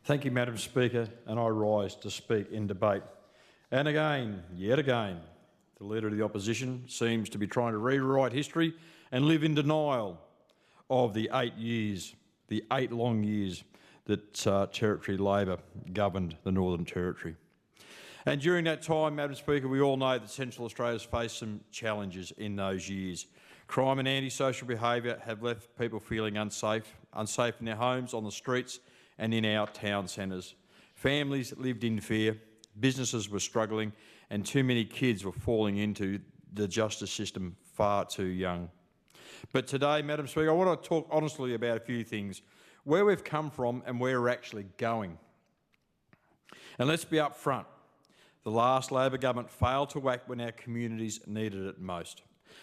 Thank you, Madam Speaker, and I rise to speak in debate. And again, yet again, the Leader of the Opposition seems to be trying to rewrite history and live in denial of the 8 long years that Territory Labor governed the Northern Territory. And during that time, Madam Speaker, we all know that Central Australia has faced some challenges in those years. Crime and antisocial behaviour have left people feeling unsafe in their homes, on the streets and in our town centres. Families lived in fear, businesses were struggling, and too many kids were falling into the justice system far too young. But today, Madam Speaker, I want to talk honestly about a few things, where we've come from and where we're actually going. And let's be upfront. The last Labor government failed to act when our communities needed it most.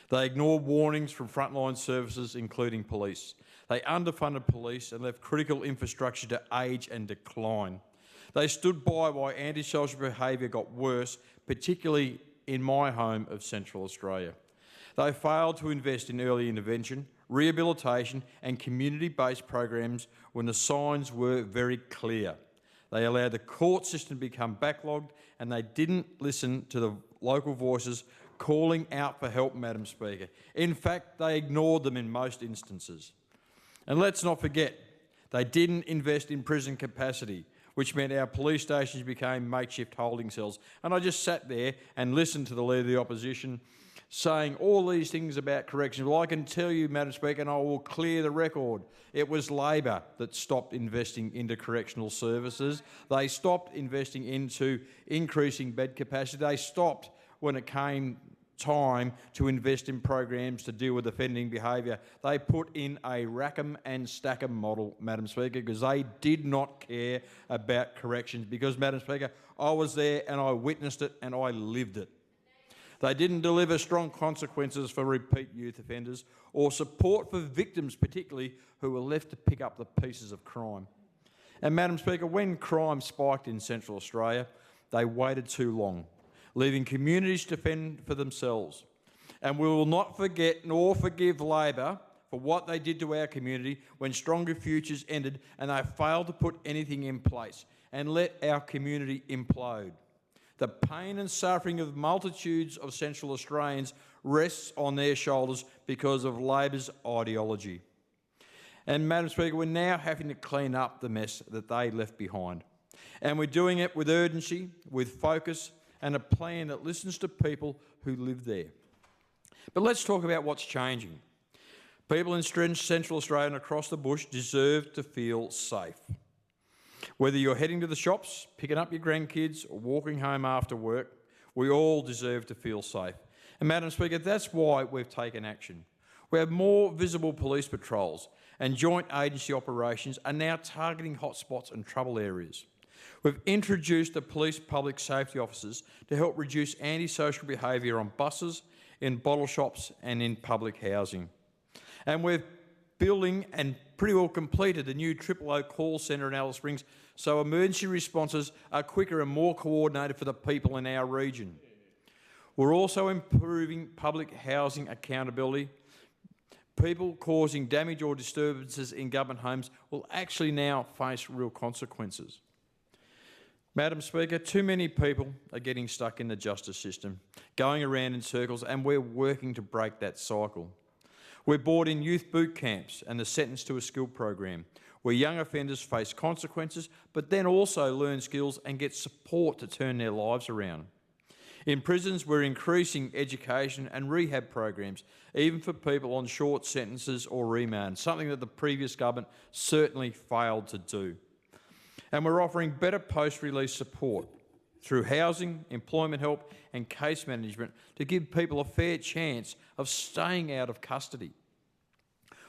They ignored warnings from frontline services, including police. They underfunded police and left critical infrastructure to age and decline. They stood by while antisocial behaviour got worse, particularly in my home of Central Australia. They failed to invest in early intervention, rehabilitation and community-based programs when the signs were very clear. They allowed the court system to become backlogged, and they didn't listen to the local voices calling out for help, Madam Speaker. In fact, they ignored them in most instances. And let's not forget, they didn't invest in prison capacity, which meant our police stations became makeshift holding cells. And I just sat there and listened to the Leader of the Opposition saying all these things about corrections. Well, I can tell you, Madam Speaker, and I will clear the record, it was Labor that stopped investing into correctional services. They stopped investing into increasing bed capacity. They stopped when it came time to invest in programs to deal with offending behaviour. They put in a rack 'em and stack 'em model, Madam Speaker, because they did not care about corrections. Because, Madam Speaker, I was there and I witnessed it and I lived it. They didn't deliver strong consequences for repeat youth offenders or support for victims, particularly who were left to pick up the pieces of crime. And, Madam Speaker, when crime spiked in Central Australia, they waited too long, leaving communities to fend for themselves. And we will not forget nor forgive Labor for what they did to our community when Stronger Futures ended and they failed to put anything in place and let our community implode. The pain and suffering of multitudes of Central Australians rests on their shoulders because of Labor's ideology. And, Madam Speaker, we're now having to clean up the mess that they left behind. And we're doing it with urgency, with focus, and a plan that listens to people who live there. But let's talk about what's changing. People in Central Australia and across the bush deserve to feel safe. Whether you're heading to the shops, picking up your grandkids or walking home after work, we all deserve to feel safe. And, Madam Speaker, that's why we've taken action. We have more visible police patrols and joint agency operations are now targeting hotspots and trouble areas. We've introduced the police public safety officers to help reduce antisocial behaviour on buses, in bottle shops and in public housing. And we're building and pretty well completed the new 000 call centre in Alice Springs so emergency responses are quicker and more coordinated for the people in our region. We're also improving public housing accountability. People causing damage or disturbances in government homes will actually now face real consequences. Madam Speaker, too many people are getting stuck in the justice system, going around in circles, and we're working to break that cycle. We've brought in youth boot camps and the Sentence to a Skill program, where young offenders face consequences, but then also learn skills and get support to turn their lives around. In prisons, we're increasing education and rehab programs, even for people on short sentences or remand, something that the previous government certainly failed to do. And we're offering better post-release support through housing, employment help and case management to give people a fair chance of staying out of custody.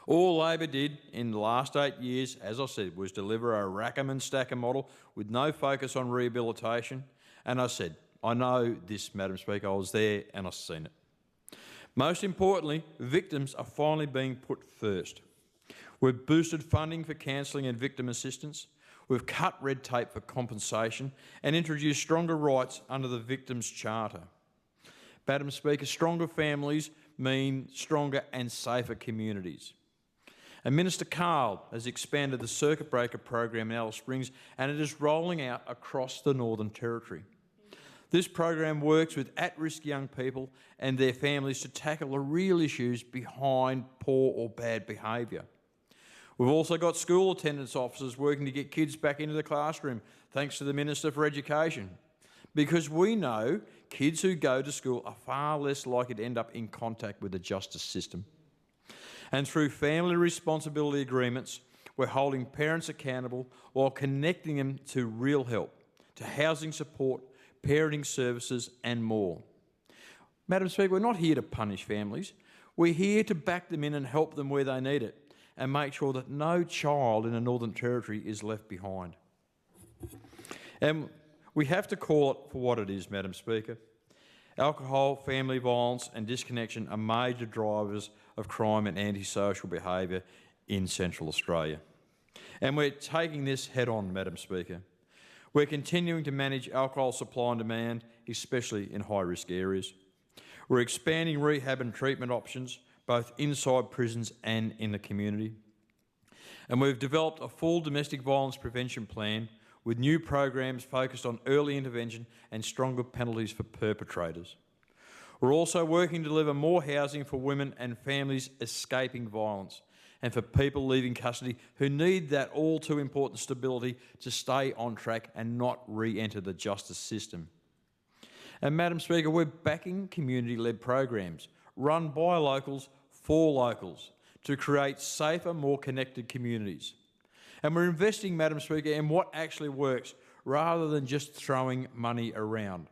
All Labor did in the last 8 years, as I said, was deliver a rack 'em and stack 'em model with no focus on rehabilitation. And I said, I know this, Madam Speaker, I was there and I've seen it. Most importantly, victims are finally being put first. We've boosted funding for counselling and victim assistance. We've cut red tape for compensation and introduced stronger rights under the Victims' Charter. Madam Speaker, stronger families mean stronger and safer communities. And Minister Carl has expanded the circuit breaker program in Alice Springs, and it is rolling out across the Northern Territory. This program works with at-risk young people and their families to tackle the real issues behind poor or bad behaviour. We've also got school attendance officers working to get kids back into the classroom, thanks to the Minister for Education, because we know kids who go to school are far less likely to end up in contact with the justice system. And through family responsibility agreements, we're holding parents accountable while connecting them to real help, to housing support, parenting services and more. Madam Speaker, we're not here to punish families. We're here to back them in and help them where they need it and make sure that no child in the Northern Territory is left behind. And we have to call it for what it is, Madam Speaker. Alcohol, family violence and disconnection are major drivers of crime and antisocial behaviour in Central Australia. And we're taking this head on, Madam Speaker. We're continuing to manage alcohol supply and demand, especially in high-risk areas. We're expanding rehab and treatment options, both inside prisons and in the community. And we've developed a full domestic violence prevention plan with new programs focused on early intervention and stronger penalties for perpetrators. We're also working to deliver more housing for women and families escaping violence, and for people leaving custody who need that all too important stability to stay on track and not re-enter the justice system. And Madam Speaker, we're backing community-led programs run by locals for locals to create safer, more connected communities. And we're investing, Madam Speaker, in what actually works rather than just throwing money around.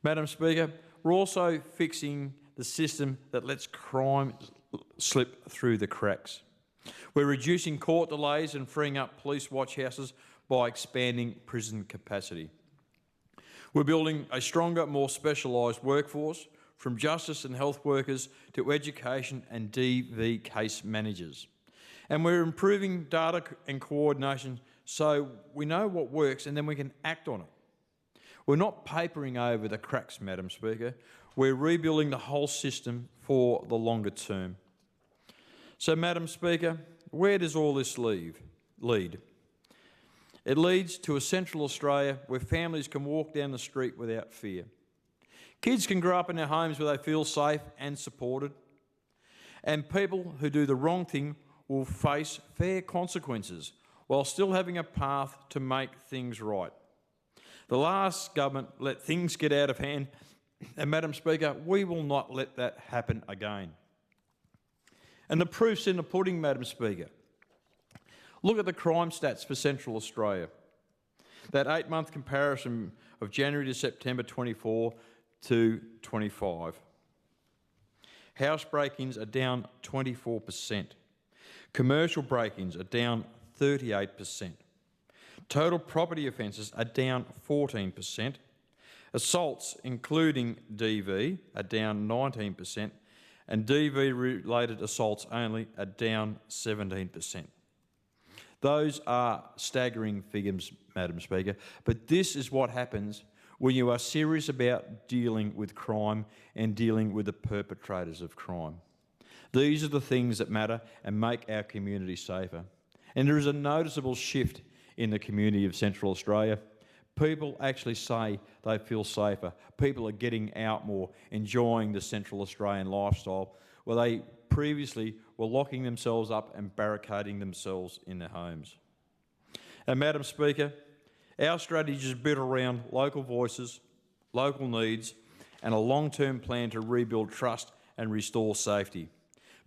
Madam Speaker, we're also fixing the system that lets crime slip through the cracks. We're reducing court delays and freeing up police watch houses by expanding prison capacity. We're building a stronger, more specialised workforce, from justice and health workers to education and DV case managers. And we're improving data and coordination so we know what works and then we can act on it. We're not papering over the cracks, Madam Speaker. We're rebuilding the whole system for the longer term. So, Madam Speaker, where does all this lead? It leads to a Central Australia where families can walk down the street without fear. Kids can grow up in their homes where they feel safe and supported. And people who do the wrong thing will face fair consequences while still having a path to make things right. The last government let things get out of hand, and Madam Speaker, we will not let that happen again. And the proof's in the pudding, Madam Speaker. Look at the crime stats for Central Australia. That 8-month comparison of January to September 24 to 25. House break-ins are down 24%. Commercial break-ins are down 38%. Total property offences are down 14%. Assaults, including DV, are down 19%, and DV-related assaults only are down 17%. Those are staggering figures, Madam Speaker, but this is what happens when you are serious about dealing with crime and dealing with the perpetrators of crime. These are the things that matter and make our community safer. And there is a noticeable shift in the community of Central Australia. People actually say they feel safer. People are getting out more, enjoying the Central Australian lifestyle, where they previously were locking themselves up and barricading themselves in their homes. And Madam Speaker, our strategy is built around local voices, local needs, and a long-term plan to rebuild trust and restore safety.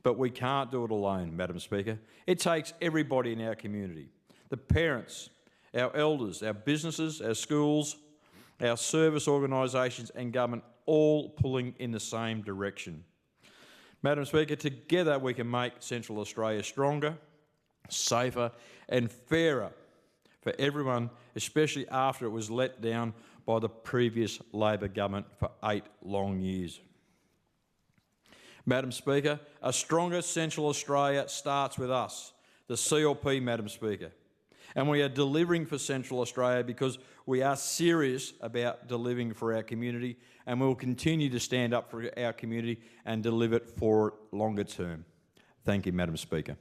But we can't do it alone, Madam Speaker. It takes everybody in our community, the parents, our elders, our businesses, our schools, our service organisations and government all pulling in the same direction. Madam Speaker, together we can make Central Australia stronger, safer and fairer for everyone, especially after it was let down by the previous Labor government for 8 long years. Madam Speaker, a stronger Central Australia starts with us, the CLP, Madam Speaker. And we are delivering for Central Australia because we are serious about delivering for our community, and we will continue to stand up for our community and deliver it for longer term. Thank you, Madam Speaker.